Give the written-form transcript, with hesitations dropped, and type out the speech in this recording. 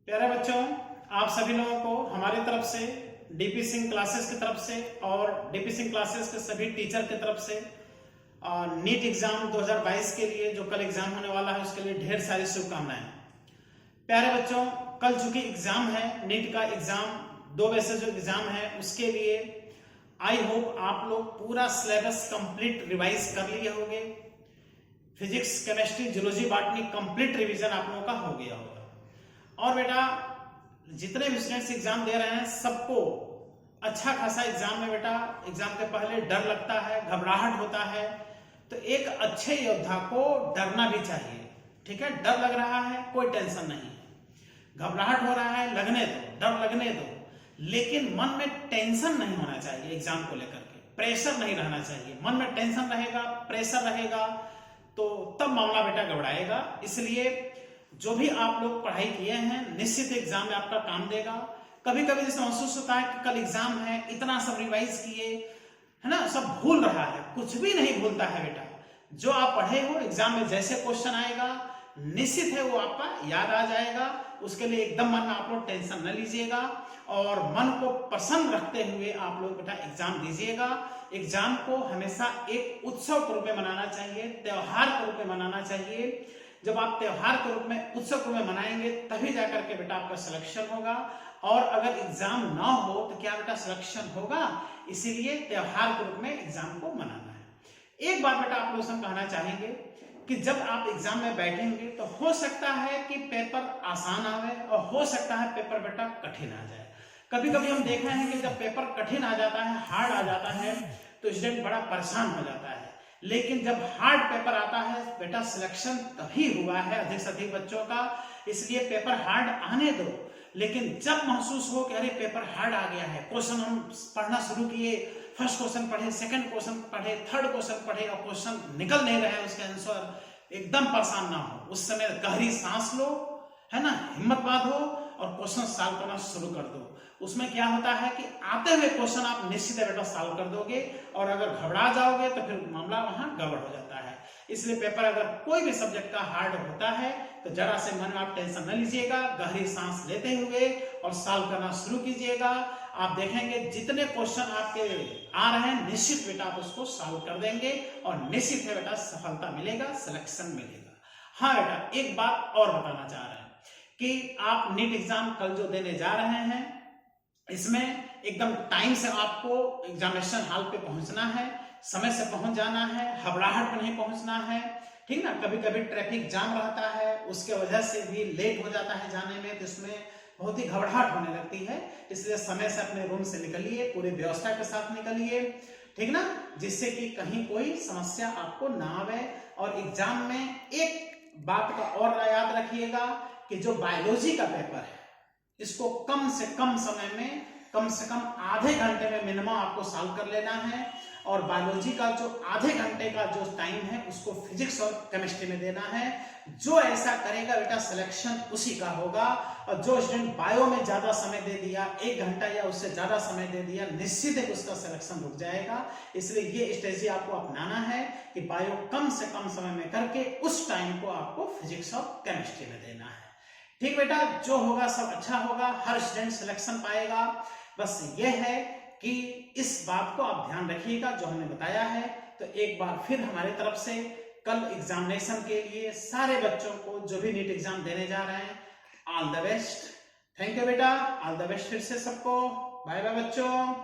प्यारे बच्चों, आप सभी लोगों को हमारी तरफ से डीपी सिंह क्लासेस की तरफ से और डीपी सिंह क्लासेस के सभी टीचर की तरफ से नीट एग्जाम 2022 के लिए जो कल एग्जाम होने वाला है उसके लिए ढेर सारी शुभकामनाएं। प्यारे बच्चों, कल चूंकि एग्जाम है, नीट का एग्जाम 2 बजे से जो एग्जाम है उसके लिए आई होप आप लोग पूरा सिलेबस कंप्लीट रिवाइज कर लिए होंगे। Physics, chemistry, zoology, botany complete revision आप लोगों का हो गया होगा। और बेटा, जितने भी स्टूडेंट्स एग्जाम दे रहे हैं सबको अच्छा खासा एग्जाम में बेटा एग्जाम के पहले डर लगता है, घबराहट होता है। तो एक अच्छे योद्धा को डरना भी चाहिए। ठीक है, डर लग रहा है, कोई टेंशन नहीं है। घबराहट हो रहा है, लगने दो, डर लगने दो, लेकिन मन में टेंशन नहीं होना चाहिए। एग्जाम को लेकर के प्रेशर नहीं रहना चाहिए। मन में टेंशन रहेगा, प्रेशर रहेगा तो तब मामला बेटा घबराएगा। इसलिए जो भी आप लोग पढ़ाई किए हैं निश्चित एग्जाम में आपका काम देगा। कभी कभी जैसे महसूस होता है कि कल एग्जाम है, इतना सब रिवाइज किए, है ना, सब भूल रहा है। कुछ भी नहीं भूलता है बेटा। जो आप पढ़े हो एग्जाम में जैसे क्वेश्चन आएगा निश्चित है वो आपका याद आ जाएगा। उसके लिए एकदम मन में आप लोग टेंशन न लीजिएगा और मन को प्रसन्न रखते हुए आप लोग बेटा एग्जाम दीजिएगा। एग्जाम को हमेशा एक उत्सव के रूप में मनाना चाहिए, त्योहार के रूप में मनाना चाहिए। जब आप त्योहार के रूप में, उत्सव के रूप में मनाएंगे तभी जाकर के बेटा आपका सिलेक्शन होगा। और अगर एग्जाम ना हो तो क्या बेटा सिलेक्शन होगा? इसीलिए त्योहार के रूप में एग्जाम को मनाना है। एक बात बेटा आप लोग से कहना चाहेंगे कि जब आप एग्जाम में बैठेंगे तो हो सकता है कि पेपर आसान आवे और हो सकता है पेपर बेटा कठिन आ जाए। कभी कभी हम देख रहे हैं कि जब पेपर कठिन आ जाता है, हार्ड आ जाता है, तो स्टूडेंट बड़ा परेशान हो जाता है। लेकिन जब हार्ड पेपर आता है बेटा सिलेक्शन तभी हुआ है अधिक से अधिक बच्चों का। इसलिए पेपर हार्ड आने दो, लेकिन जब महसूस हो कि अरे पेपर हार्ड आ गया है, क्वेश्चन हम पढ़ना शुरू किए, फर्स्ट क्वेश्चन पढ़े, सेकंड क्वेश्चन पढ़े, थर्ड क्वेश्चन पढ़े और क्वेश्चन निकल नहीं रहे उसके आंसर, एकदम परेशान ना हो। उस समय गहरी सांस लो, है ना, हिम्मत बांधो और क्वेश्चन सॉल्व करना शुरू कर दो। उसमें क्या होता है कि आते हुए क्वेश्चन आप निश्चित बेटा सॉल्व कर दोगे और अगर घबरा जाओगे तो फिर मामला वहां गड़बड़ हो जाता है। इसलिए पेपर अगर कोई भी सब्जेक्ट का हार्ड होता है तो जरा से मन में आप टेंशन न लीजिएगा, गहरी सांस लेते हुए और सॉल्व करना शुरू कीजिएगा। आप देखेंगे जितने क्वेश्चन आपके आ रहे हैं निश्चित बेटा आप उसको सॉल्व कर देंगे और निश्चित है बेटा सफलता मिलेगा, सिलेक्शन मिलेगा। हाँ बेटा, एक बात और बताना चाह रहे हैं कि आप नीट एग्जाम कल जो देने जा रहे हैं इसमें एकदम टाइम से आपको एग्जामिनेशन हॉल पे पहुंचना है, समय से पहुंच जाना है, घबराहट में नहीं पहुंचना है। ठीक ना, कभी कभी ट्रैफिक जाम रहता है, उसके वजह से भी लेट हो जाता है जाने में, तो इसमें बहुत ही घबराहट होने लगती है। इसलिए समय से अपने रूम से निकलिए, पूरी व्यवस्था के साथ निकलिए, ठीक ना, जिससे कि कहीं कोई समस्या आपको ना आवे। और एग्जाम में एक बात का और याद रखिएगा कि जो बायोलॉजी का पेपर है इसको कम से कम समय में, कम से कम आधे घंटे में मिनिमम आपको सॉल्व कर लेना है। और बायोलॉजी का जो आधे घंटे का जो टाइम है उसको फिजिक्स और केमिस्ट्री में देना है। जो ऐसा करेगा बेटा सिलेक्शन उसी का होगा। और जो स्टूडेंट बायो में ज्यादा समय दे दिया, 1 घंटा या उससे ज्यादा समय दे दिया, निश्चित है उसका सिलेक्शन रुक जाएगा। इसलिए ये स्ट्रेटेजी आपको अपनाना है कि बायो कम से कम समय में करके उस टाइम को आपको फिजिक्स और केमिस्ट्री में देना है। ठीक बेटा, जो होगा सब अच्छा होगा, हर स्टूडेंट सिलेक्शन पाएगा। बस ये है कि इस बात को आप ध्यान रखिएगा जो हमने बताया है। तो एक बार फिर हमारी तरफ से कल एग्जामिनेशन के लिए सारे बच्चों को जो भी नीट एग्जाम देने जा रहे हैं, all the best. Thank you बेटा, ऑल द बेस्ट फिर से सबको। बाय बाय बच्चों।